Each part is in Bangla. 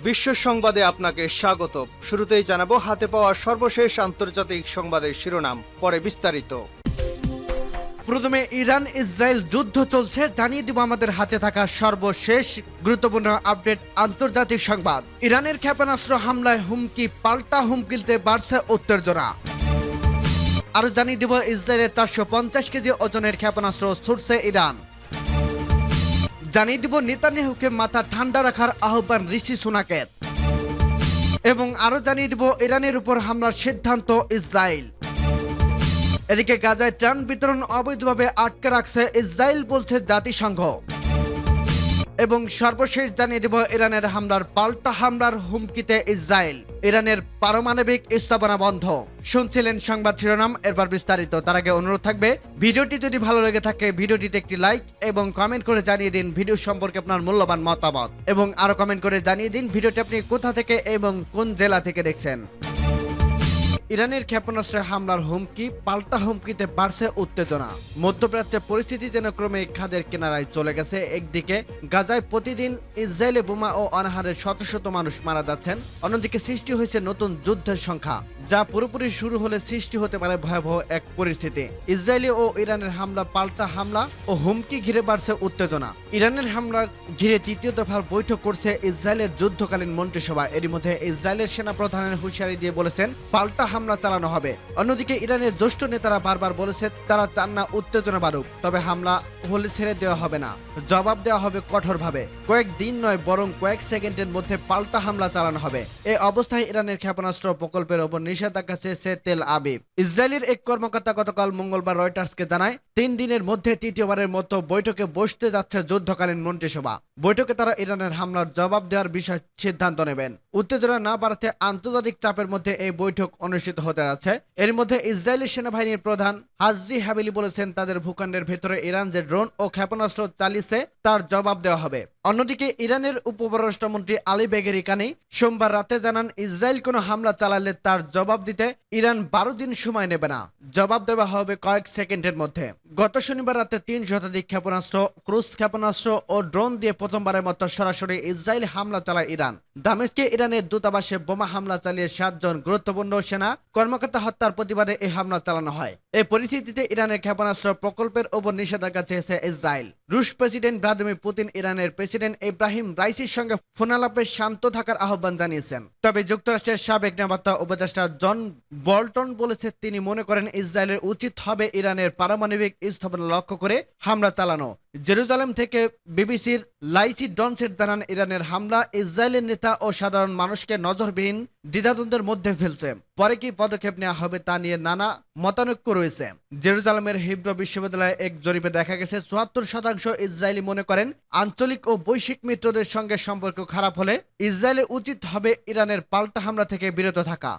বিশ্ব সংবাদে আপনাকে স্বাগত। শুরুতেই জানাবো হাতে পাওয়া সর্বশেষ আন্তর্জাতিক সংবাদের শিরোনাম, পরে বিস্তারিত। প্রথমে ইরান ইসরায়েল যুদ্ধ চলছে, জানিয়ে দিব আমাদের হাতে থাকা সর্বশেষ গুরুত্বপূর্ণ আপডেট আন্তর্জাতিক সংবাদ। ইরানের ক্ষেপণাস্ত্র হামলায় হুমকি পাল্টা হুমকিতে বাড়ছে উত্তেজনা। আরো জানিয়ে দিব ইসরায়েলের 450 কেজি ওজনের ক্ষেপণাস্ত্র ছুটছে ইরান। জানিয়ে দিব নেতানিয়াহুকে মাথা ঠান্ডা রাখার আহ্বান ঋষি সুনাকের। এবং আরো জানিয়ে দিব ইরানের উপর হামলার সিদ্ধান্ত ইসরায়েল। এদিকে গাজায় ত্রাণ বিতরণ অবৈধভাবে আটকে রাখছে ইসরায়েল, বলছে জাতিসংঘ। এবং সর্বশেষ জানিয়ে দিব ইরানের হামলার পাল্টা হামলার হুমকিতে ইসরায়েল, ইরানের পারমাণবিক স্থাপনা বন্ধ। শুনছিলেন সংবাদ শিরোনাম, এরপর বিস্তারিত। তার আগে অনুরোধ থাকবে, ভিডিওটি যদি ভালো লেগে থাকে ভিডিওটিতে একটি লাইক এবং কমেন্ট করে জানিয়ে দিন ভিডিও সম্পর্কে আপনার মূল্যবান মতামত, এবং আরো কমেন্ট করে জানিয়ে দিন ভিডিওটি আপনি কোথা থেকে এবং কোন জেলা থেকে দেখছেন। ইরানের ক্ষেপণাস্ত্রে হামলার হুমকি পাল্টা হুমকিতে বাড়ছে উত্তেজনা। মধ্যপ্রাচ্যে পরিস্থিতি যেন ক্রমে খাদের কিনারায় চলে গেছে। একদিকে গাজায় প্রতিদিন ইসরায়েলে বোমা ও অনাহারে শত শত মানুষ মারা যাচ্ছেন, অন্যদিকে সৃষ্টি হয়েছে নতুন যুদ্ধের সংখ্যা, যা পুরোপুরি শুরু হলে সৃষ্টি হতে পারে ভয়াবহ এক পরিস্থিতি। ইসরায়েলি ও ইরানের হামলা পাল্টা হামলা ও হুমকি ঘিরে বাড়ছে উত্তেজনা। ইরানের হামলার ঘিরে তৃতীয় দফার বৈঠক করছে ইসরায়েলের যুদ্ধকালীন মন্ত্রিসভা। এরই মধ্যে ইসরায়েলের সেনা প্রধানের হুঁশিয়ারি দিয়ে বলেছেন পাল্টা হামলা চালানো হবে। অন্যদিকে ইরানের জ্যেষ্ঠ নেতারা বারবার বলেছে তারা চান না উত্তেজনা বাড়ুক, তবে হামলা হলে ছেড়ে দেওয়া হবে না, জবাব দেওয়া হবে কঠোরভাবে। কয়েকদিন নয় বরং কয়েক সেকেন্ডের মধ্যে পাল্টা হামলা চালানো হবে। এই অবস্থায় ইরানের ক্ষেপণাস্ত্র প্রকল্পের ওপর নিষেধাজ্ঞা চেয়েছে তেল আবিব। ইসরায়েলের এক কর্মকর্তা গতকাল মঙ্গলবার রয়টার্সকে জানায় 3 দিনের মধ্যে তৃতীয়বারের মতো বৈঠকে বসতে যাচ্ছে যুদ্ধকালীন মন্ত্রিসভা। বৈঠকে তারা ইরানের হামলার জবাব দেওয়ার বিষয়ে সিদ্ধান্ত নেবেন। উত্তেজনা না বাড়াতে আন্তর্জাতিক চাপের মধ্যে এই বৈঠক অনুষ্ঠিত হতে যাচ্ছে। এর মধ্যে ইসরায়েলি সেনাবাহিনীর প্রধান হাজরি হাবিলি বলেছেন তাদের ভূখণ্ডের ভেতরে ইরান যে ড্রোন ও ক্ষেপণাস্ত্র চালিয়েছে তার জবাব দেওয়া হবে। অন্যদিকে ইরানের উপপররাষ্ট্রমন্ত্রী আলী বেগেরি কানি সোমবার রাতে জানান ইসরায়েল কোনো হামলা চালালে তার জবাব দিতে ইরান 12 দিন সময় নেবে না, জবাব দেওয়া হবে কয়েক সেকেন্ডের মধ্যে। গত শনিবার রাতে 3 শতাধিক ক্ষেপণাস্ত্র, ক্রুজ ক্ষেপণাস্ত্র ও ড্রোন দিয়ে প্রথমবারের মতো সরাসরি ইসরায়েল হামলা চালায় ইরান। দামেস্কে ইরানের দূতাবাসে বোমা হামলা চালিয়ে 7 জন গুরুত্বপূর্ণ সেনা কর্মকর্তা হত্যার প্রতিবাদে এই হামলা চালানো হয়। এই পরিস্থিতিতে ইরানের ক্ষেপণাস্ত্র প্রকল্পের ওপর নিষেধাজ্ঞা চেয়েছে ইসরায়েল। রুশ প্রেসিডেন্ট ভ্লাদিমির পুতিন ইরানের প্রেসিডেন্ট ইব্রাহিম রাইসির সঙ্গে ফোনালাপে শান্ত থাকার আহ্বান জানিয়েছেন। তবে যুক্তরাষ্ট্রের সাবেক নিরাপত্তা উপদেষ্টা জন বল্টন বলেছে তিনি মনে করেন ইসরায়েলের উচিত হবে ইরানের পারমাণবিক স্থাপনা লক্ষ্য করে হামলা চালানো। জেরুজালেম থেকে বিবিসির লাইসি ডনসেট জানান ইরানের হামলা ইসরায়েলের নেতা ও সাধারণ মানুষকে নজরবিহীন দ্বিধাদ্বন্দ্বের মধ্যে ফেলছে। পরে কি পদক্ষেপ নেওয়া হবে তা নিয়ে নানা মতানৈক্য রয়েছে। জেরুজালেমের হিব্রু বিশ্ববিদ্যালয়ে এক জরিপে দেখা গেছে 74% ইসরায়েলি মনে করেন আঞ্চলিক ও বৈশ্বিক মিত্রদের সঙ্গে সম্পর্ক খারাপ হলে ইসরায়েলের উচিত হবে ইরানের পাল্টা হামলা থেকে বিরত থাকা।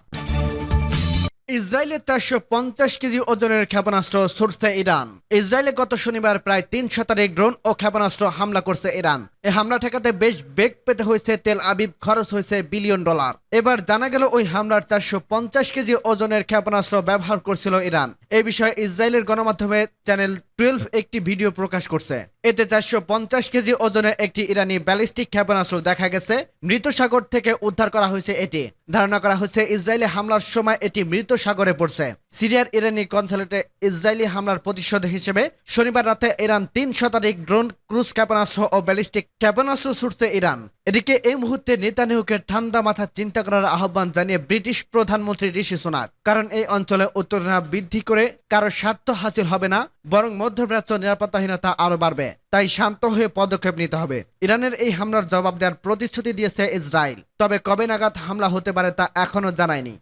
ইসরায়েলের 450 কেজি ওজনের ক্ষেপণাস্ত্র ছুটছে ইরান। ইসরায়েলে গত শনিবার প্রায় 3 শতাধিক ড্রোন ও ক্ষেপণাস্ত্র হামলা করছে ইরান। এই হামলা ঠেকাতে বেশ বেগ পেতে হয়েছে তেল আবিব, খরচ হয়েছে বিলিয়ন ডলার। এবার জানা গেল ওই হামলার 450 কেজি ওজনের ক্ষেপণাস্ত্র ব্যবহার করছিল ইরান। এই বিষয়ে ইসরায়েলের গণমাধ্যমে চ্যানেল 12 একটি ভিডিও প্রকাশ করছে। এতে 450 কেজি ওজনের একটি ইরানি ব্যালিস্টিক ক্ষেপণাস্ত্র দেখা গেছে মৃত সাগর থেকে উদ্ধার করা হয়েছে। এটি ধারণা করা হচ্ছে ইসরায়েলি হামলার সময় এটি মৃত সাগরে পড়ছে। সিরিয়ার ইরানি কনসুলেটে ইসরায়েলি হামলার প্রতিশোধ হিসেবে শনিবার রাতে ইরান 3 শতাধিক ড্রোন, ক্রুজ ক্ষেপণাস্ত্র ও ব্যালিস্টিক ক্ষেপণাস্ত্র ছুটছে ইরান। এদিকে এই মুহূর্তে নেতানিয়াহুকে ঠান্ডা মাথা চিন্তা করার আহ্বান জানিয়ে ব্রিটিশ প্রধানমন্ত্রী ঋষি সুনাক। কারণ এই অঞ্চলে উত্তেজনা বৃদ্ধি করে কারো স্বার্থ হাসিল হবে না, বরং মধ্যপ্রাচ্য নিরাপত্তাহীনতা আরো বাড়বে। তাই শান্ত হয়ে পদক্ষেপ নিতে হবে। ইরানের এই হামলার জবাব দেওয়ার প্রতিশ্রুতি দিয়েছে ইসরায়েল, তবে কবে নাগাদ হামলা হতে পারে তা এখনো জানায়নি।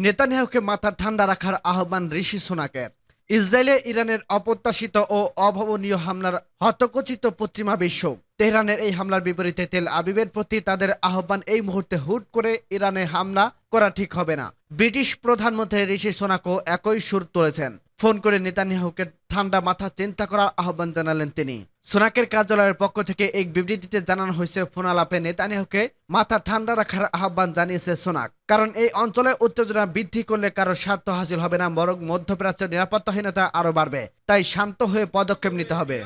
নেতানিয়াহুকে মাথা ঠান্ডা রাখার আহ্বান ঋষি সুনাকের। ইসরায়েলে ইরানের অপ্রত্যাশিত ও অভাবনীয় হামলার হতকচিত পশ্চিমা বিশ্ব। তেহরানের এই হামলার বিপরীতে তেল আবিবের প্রতি তাদের আহ্বান এই মুহূর্তে হুট করে ইরানে হামলা করা ঠিক হবে না। ব্রিটিশ প্রধানমন্ত্রী ঋষি সুনাকও একই সুর তুলেছেন। ফোন করে নেতানিয়াহুকে ঠান্ডা মাথা চিন্তা করার আহ্বান জানালেন তিনি। সুনাকের কার্যালয়ের পক্ষ থেকে এক বিবৃতিতে জানানো হয়েছে ফোনালাপে নেতানিয়াহুকে মাথা ঠান্ডা রাখার আহ্বান জানিয়েছে সুনাক। কারণ এই অঞ্চলে উত্তেজনা বৃদ্ধি করলে কারো স্বার্থ হাসিল হবে না, বরং মধ্যপ্রাচ্যের নিরাপত্তাহীনতা আরো বাড়বে। তাই শান্ত হয়ে পদক্ষেপ নিতে হবে।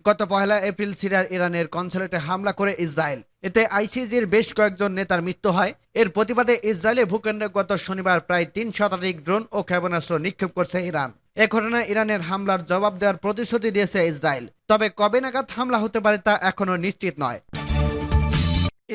গত 1 এপ্রিল সিরিয়ার ইরানের কনসুলেটে হামলা করে ইসরায়েল। এতে আইসিজির বেশ কয়েকজন নেতার মৃত্যু হয়। এর প্রতিবাদে ইসরায়েলে ভূখণ্ডে গত শনিবার প্রায় 3 শতাধিক ড্রোন ও ক্ষেপণাস্ত্র নিক্ষেপ করছে ইরান। এ ঘটনায় ইরানের হামলার জবাব দেওয়ার প্রতিশ্রুতি দিয়েছে ইসরায়েল। তবে কবে নাগাদ হামলা হতে পারে তা এখনো নিশ্চিত নয়।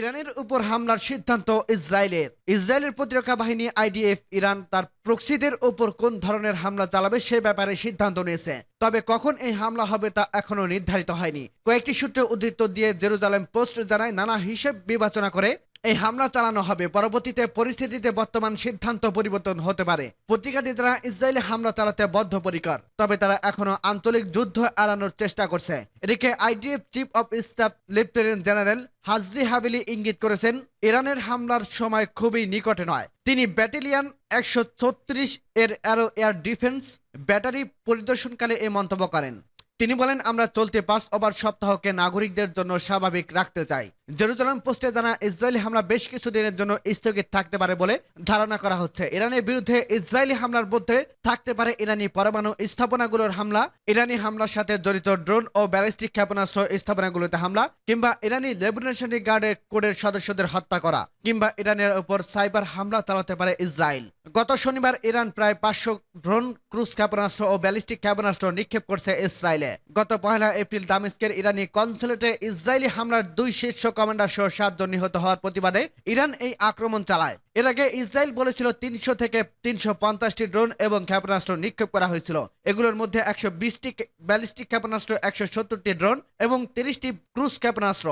ইরানের উপর হামলার সিদ্ধান্ত ইসরায়েলের প্রতিরক্ষা বাহিনী আইডিএফ ইরান তার প্রক্সিদের উপর কোন ধরনের হামলা চালাবে সে ব্যাপারে সিদ্ধান্ত নিয়েছে। তবে কখন এই হামলা হবে তা এখনো নির্ধারিত হয়নি। কয়েকটি সূত্রে উদ্ধৃত দিয়ে জেরুজালেম পোস্ট জানায়, নানা হিসেব বিবেচনা করে এই হামলা চালানো হবে। পরবর্তীতে পরিস্থিতিতে বর্তমান সিদ্ধান্ত পরিবর্তন হতে পারে। পত্রিকাটি দ্বারা ইসরায়েলে হামলা চালাতে বদ্ধপরিকর, তবে তারা এখনো আঞ্চলিক যুদ্ধ এড়ানোর চেষ্টা করছে। এদিকে IDF chief of staff lieutenant general Hajri Haveli ইঙ্গিত করেছেন, ইরানের হামলার সময় খুবই নিকটে নয়। তিনি ব্যাটালিয়ন 136 এর অ্যারো এয়ার ডিফেন্স ব্যাটারি পরিদর্শনকালে এই মন্তব্য করেন। তিনি বলেন, আমরা চলতি 5 ওভার সপ্তাহকে নাগরিকদের জন্য স্বাভাবিক রাখতে চাই। জেরুজালেম পোস্টে জানা, ইসরায়েলি হামলা বেশ কিছুদিনের জন্য স্থগিত থাকতে পারে বলে ধারণা করা হচ্ছে। ইরানের বিরুদ্ধে ইসরায়েলি হামলার মধ্যে থাকতে পারে ইরানি পরমাণু স্থাপনাগুলোর হামলা, ইরানি হামলার সাথে জড়িত ড্রোন ও ব্যালিস্টিক ক্ষেপণাস্ত্র স্থাপনাগুলোতে হামলা, কিংবা ইরানি রেভলিউশনারি গার্ডের কোডের সদস্যদের হত্যা করা, কিংবা ইরানের উপর সাইবার হামলা চালাতে পারে ইসরায়েল। গত শনিবার ইরান প্রায় 500 ড্রোন, ক্রুজ ক্ষেপণাস্ত্র ও ব্যালিস্টিক ক্ষেপণাস্ত্র নিক্ষেপ করছে ইসরায়েলে। গত 1 এপ্রিল দামেস্কের ইরানি কনসুলেটে ইসরায়েলি হামলার 2 শীর্ষ কমান্ডার সহ 7 জন নিহত হওয়ার প্রতিবাদে ইরান এই আক্রমণ চালায়। এর আগে ইসরায়েল বলেছিল 300 থেকে 350টি ড্রোন এবং ক্ষেপণাস্ত্র নিক্ষেপ করা হয়েছিল। এগুলোর মধ্যে 120টি ব্যালিস্টিক ক্ষেপণাস্ত্র, 170টি ড্রোন এবং 30টি ক্রুজ ক্ষেপণাস্ত্র।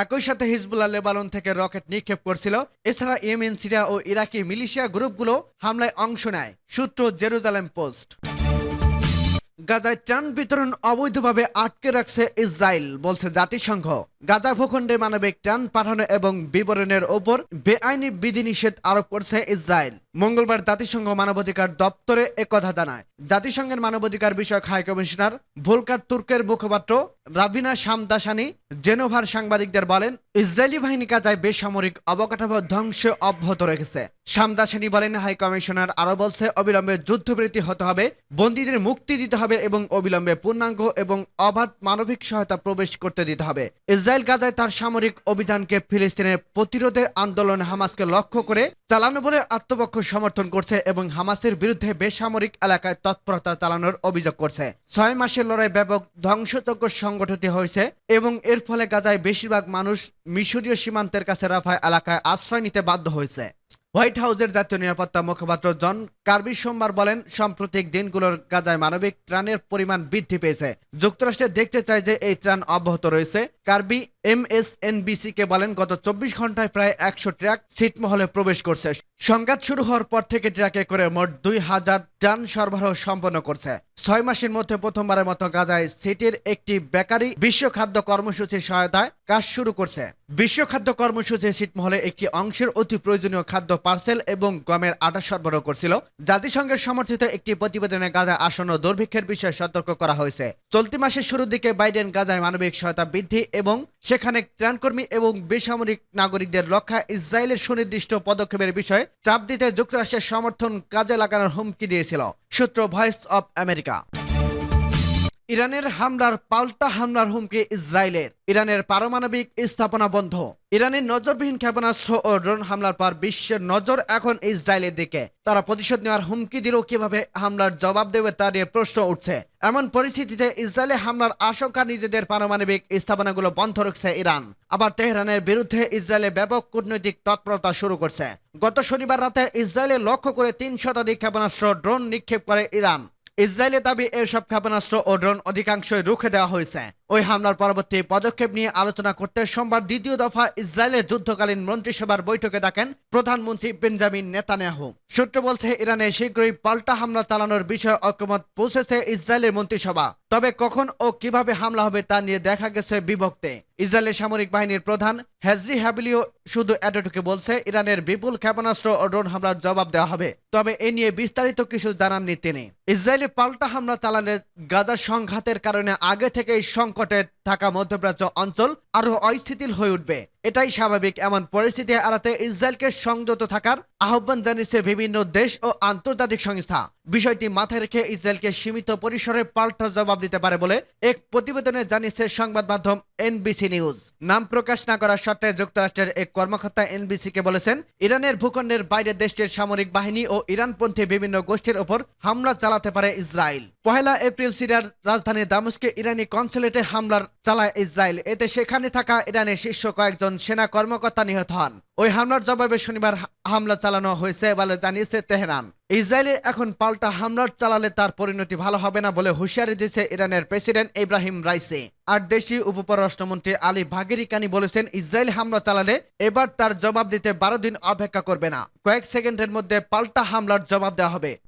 একই সাথে হিজবুল্লাহ লেবানন থেকে রকেট নিক্ষেপ করছিল। এছাড়া ইয়েমেন, সিরিয়া ও ইরাকি মিলিশিয়া গ্রুপগুলো হামলায় অংশ নেয়। সূত্র জেরুজালেম পোস্ট। গাজায় ত্রাণ বিতরণ অবৈধভাবে আটকে রাখছে ইসরায়েল, বলছে জাতিসংঘ। গাজা ভূখণ্ডে মানবিক ত্রাণ পাঠানো এবং বিবরণের ওপর বেআইনি বিধিনিষেধ আরোপ করছে ইসরায়েল। মঙ্গলবার জাতিসংঘ মানবাধিকার দপ্তরে একথা জানায় জাতিসংঘের মানবাধিকার বিষয়ক হাই কমিশনার ভোলকার তুর্কের মুখপাত্র রাভিনা শামদাসানি জেনোভার সাংবাদিকদের বলেন, ইসরায়েলি বাহিনী গাজায় বেসামরিক অবকাঠামো ধ্বংস অব্যাহত রেখেছে। শামদাসানি বলেন, হাই কমিশনার আরো বলছে, অবিলম্বে যুদ্ধবিরতি হতে হবে, বন্দীদের মুক্তি দিতে হবে এবং অবিলম্বে পূর্ণাঙ্গ এবং অবাধ মানবিক সহায়তা প্রবেশ করতে দিতে হবে। ইসরায়েল গাজায় তার সামরিক অভিযানকে ফিলিস্তিনের প্রতিরোধের আন্দোলন হামাসকে লক্ষ্য করে চালানো বলে আত্মপক্ষ সমর্থন করছে এবং হামাসের বিরুদ্ধে বেসামরিক এলাকায় তৎপরতা চালানোর অভিযোগ করছে। 6 মাসের লড়াই ব্যাপক ধ্বংসযজ্ঞ সংগঠিত হয়েছে এবং এর ফলে গাজায় বেশিরভাগ মানুষ মিশরীয় সীমান্তের কাছে রাফা এলাকায় আশ্রয় নিতে বাধ্য হয়েছে। হোয়াইট হাউসের জাতীয় নিরাপত্তা মুখপাত্র জন কার্বি সোমবার বলেন, সাম্প্রতিক দিনগুলোর গাজায় মানবিক ত্রাণের পরিমাণ বৃদ্ধি পেয়েছে। যুক্তরাষ্ট্রে দেখতে চায় যে এই ত্রাণ অব্যাহত রয়েছে। কার্বি MSNBC কে বলেন, গত 24 ঘন্টায় প্রায় 100 ট্রাক ছিটমহলে প্রবেশ করছে। সংঘাত শুরু হওয়ার পর থেকে ট্রাকে করে মোট 2000 টন সরবরাহ সম্পন্ন করছে। 6 মাসের মধ্যে প্রথমবারের মতো গাজায় সিটির একটি বেকারি বিশ্ব খাদ্য কর্মসূচির সহায়তায় কাজ শুরু করছে। বিশ্ব খাদ্য কর্মসূচি ছিটমহলে একটি অংশের অতি প্রয়োজনীয় খাদ্য পার্সেল এবং গমের আটা সরবরাহ করছিল। জাতিসংঘের সমর্থিত একটি প্রতিবেদনে গাজায় আসন্ন দুর্ভিক্ষের বিষয়ে সতর্ক করা হয়েছে। চলতি মাসের শুরুর দিকে বাইডেন গাজায় মানবিক সহায়তা বৃদ্ধি এবং সেখানে ত্রাণকর্মী এবং বেসামরিক নাগরিকদের রক্ষায় ইসরায়েলের সুনির্দিষ্ট পদক্ষেপের বিষয়ে চাপ দিতে যুক্তরাষ্ট্রের সমর্থন কাজে লাগানোর হুমকি দিয়েছিল। সূত্র ভয়েস অব আমেরিকা। ইরানের হামলার পাল্টা হামলার হুমকি ইসরায়েলের। ইরানের পারমাণবিক স্থাপনা বন্ধ। ইরানের নজরবিহীন ক্ষেপণাস্ত্র ও ড্রোন হামলার পর বিশ্বের নজর এখন ইসরায়েলের দিকে। তারা প্রতিশোধ নেওয়ার হুমকি দিলেও কিভাবে হামলার জবাব দেবে তা নিয়ে প্রশ্ন উঠছে। এমন পরিস্থিতিতে ইসরায়েলে হামলার আশঙ্কা নিজেদের পারমাণবিক স্থাপনাগুলো বন্ধ রাখছে ইরান। আবার তেহরানের বিরুদ্ধে ইসরায়েলে ব্যাপক কূটনৈতিক তৎপরতা শুরু করছে। গত শনিবার রাতে ইসরায়েলে লক্ষ্য করে 3 শতাধিক ক্ষেপণাস্ত্র ড্রোন নিক্ষেপ করে ইরান। ইসরায়েলের দাবি, এসব ক্ষেপণাস্ত্র ও ড্রোন অধিকাংশই রুখে দেওয়া হয়েছে। ওই হামলার পরবর্তী পদক্ষেপ নিয়ে আলোচনা করতে সোমবার দ্বিতীয় দফা ইসরায়েলের যুদ্ধকালীন মন্ত্রিসভার বৈঠকে ডাকেন প্রধানমন্ত্রী বেঞ্জামিন নেতানিয়াহু। সূত্র বলছে, ইরানে শীঘ্রই পাল্টা হামলা চালানোর বিষয়ে ঐকমত্য পৌঁছেছে ইসরায়েলের মন্ত্রিসভা। তবে কখন ও কিভাবে হামলা হবে তা নিয়ে দেখা গেছে বিভক্তি। ইসরায়েলের সামরিক বাহিনীর প্রধান হাজরি হাভেলিও শুধু এতটুকু বলছে, ইরানের বিপুল ক্ষেপণাস্ত্র ও ড্রোন হামলার জবাব দেওয়া হবে। তবে এ নিয়ে বিস্তারিত কিছু জানাননি তিনি। ইসরায়েলে পাল্টা হামলা চালালে গাজা সংঘাতের কারণে আগে থেকেই সংকটে থাকা মধ্যপ্রাচ্য অঞ্চল আরো অস্থিতিশীল হয়ে উঠবে। এটাই স্বাভাবিক। এমন পরিস্থিতি এড়াতে ইসরায়েলকে সংযত থাকার আহ্বান জানিয়েছে বিভিন্ন দেশ ও আন্তর্জাতিক সংস্থা। বিষয়টি মাথায় রেখে ইসরায়েলকে সীমিত পরিসরে পাল্টা জবাব দিতে পারে বলে এক প্রতিবেদনে জানিয়েছে সংবাদ মাধ্যম এনবিসি নিউজ। নাম প্রকাশ না করার শর্তে যুক্তরাষ্ট্রের এক কর্মকর্তা এনবিসিকে বলেছেন, ইরানের ভূখণ্ডের বাইরে দেশটির সামরিক বাহিনী ও ইরানপন্থী বিভিন্ন গোষ্ঠীর ওপর হামলা চালাতে পারে ইসরায়েল। 1 এপ্রিল সিরিয়ার রাজধানী দামেস্কে ইরানি কনসুলেটে হামলার চালায় ইসরায়েল। এতে সেখানে থাকা ইরানের শীর্ষ কয়েকজন সেনা কর্মকর্তা নিহত হন। ওই হামলার জবাবে শনিবার হামলা চালানো হয়েছে বলে জানিয়েছে তেহরান। ইসরায়েলের এখন পাল্টা হামলা চালালে তার পরিণতি ভালো হবে না বলে হুঁশিয়ারি দিয়েছে ইরানের প্রেসিডেন্ট ইব্রাহিম রাইসি। আর দেশটির উপপররাষ্ট্রমন্ত্রী আলী ভাগেরি কানি বলেছেন, ইসরায়েল হামলা চালালে এবার তার জবাব দিতে 12 দিন অপেক্ষা করবে না, কয়েক সেকেন্ডের মধ্যে পাল্টা হামলার জবাব দেওয়া হবে।